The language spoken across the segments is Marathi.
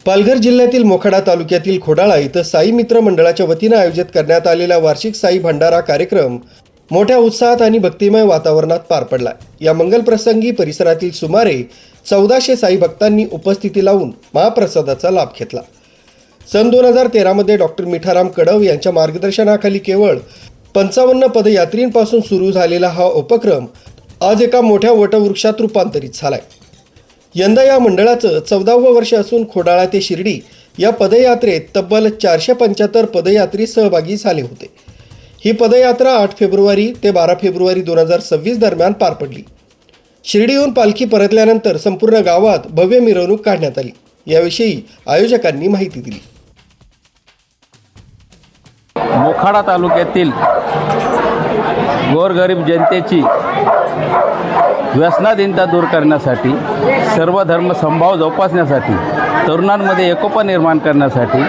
पालघर जिल्ह्यातील मोखाडा तालुक्यातील खोडाळा इथं साई मित्र मंडळाच्या वतीनं आयोजित करण्यात आलेला वार्षिक साई भंडारा कार्यक्रम मोठ्या उत्साहात आणि भक्तिमय वातावरणात पार पडला। या मंगल प्रसंगी परिसरातील सुमारे 1400 साई भक्तांनी उपस्थिती लावून महाप्रसादाचा लाभ घेतला। सन 2013 मध्ये डॉक्टर मिठाराम कडव यांच्या मार्गदर्शनाखाली केवळ 55 पदयात्रींपासून सुरू झालेला हा उपक्रम आज एका मोठ्या वटवृक्षात रूपांतरित झालाय। यंदा या मंडळाचं 14वे वर्ष असून खोडाळा ते शिर्डी या पदयात्रेत तब्बल 475 पदयात्री सहभागी झाले होते। ही पदयात्रा 8 फेब्रुवारी ते 12 फेब्रुवारी 2026 दरम्यान पार पडली। शिर्डीहून पालखी परतल्यानंतर संपूर्ण गावात भव्य मिरवणूक काढण्यात आली। याविषयी आयोजकांनी माहिती दिली। मोखाडा तालुक्यातील गोरगरीब जनतेची व्यसनाधीनता दूर करण्यासाठी, सर्व धर्म समभाव जोपासण्यासाठी, तरुणांमध्ये एकोपा निर्माण करण्यासाठी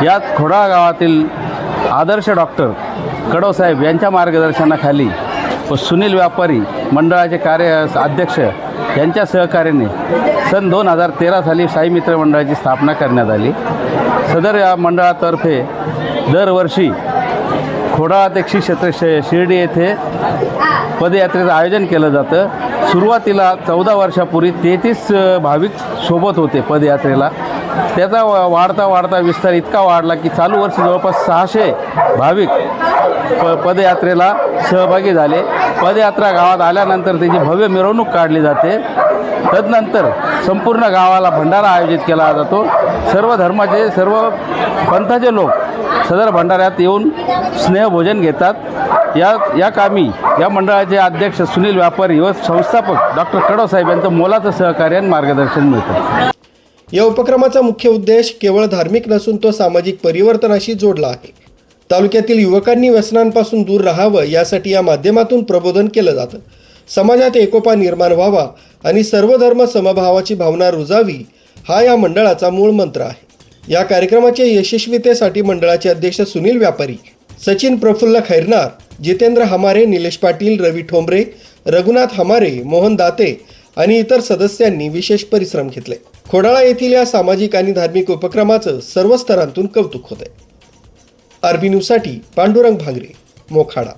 यात खोडाळा गावातील आदर्श डॉक्टर कडव साहेब यांच्या मार्गदर्शनाखाली व सुनील व्यापारी मंडळाचे अध्यक्ष यांच्या सहकार्याने सन 2013 साली साई मित्र मंडळाची स्थापना करण्यात आली। सदर या मंडळातर्फे दरवर्षी खोडाळा ते श्री क्षेत्र शिर्डी येथे पदयात्रेचं आयोजन केलं जातं। सुरुवातीला 14 वर्षापूर्वी 33 भाविक सोबत होते पदयात्रेला। त्याचा वाढता विस्तार इतका वाढला की चालू वर्षी जवळपास 600 भाविक पदयात्रेला सहभागी झाले। पदयात्रा गावात आल्यानंतर त्याची भव्य मिरवणूक काढली जाते। तदनंतर संपूर्ण गावाला भंडारा आयोजित केला जातो। सर्व धर्माचे, सर्व पंथाचे लोक सदर भंडाऱ्यात येऊन स्नेहभोजन घेतात। या कामी या मंडळाचे अध्यक्ष सुनील व्यापारी व संस्थापक डॉक्टर कडव साहेब यांचं मोलाचं सहकार्य आणि मार्गदर्शन मिळतं। या उपक्रमाचा मुख्य उद्देश केवळ धार्मिक नसून तो सामाजिक परिवर्तनाशी जोडला आहे। तालुक्यातील युवकांनी व्यसनांपासून दूर राहावं यासाठी या माध्यमातून प्रबोधन केलं जातं। समाजात एकोपा निर्माण व्हावा आणि सर्व धर्म समभावाची भावना रुजावी हा या मंडळाचा मूळ मंत्र आहे। या कार्यक्रमाच्या यशस्वीतेसाठी मंडळाचे अध्यक्ष सुनील व्यापारी, सचिन प्रफुल्ल खैरनार, जितेंद्र हमारे, निलेश पाटील, रवी ठोंबरे, रघुनाथ हमारे, मोहन दाते आणि इतर सदस्यांनी विशेष परिश्रम घेतले। खोडाळा येथील या सामाजिक आणि धार्मिक उपक्रमाचं सर्व स्तरांतून कौतुक होत आहे। आरबी न्यूजसाठी पांडुरंग भांगरे, मोखाडा।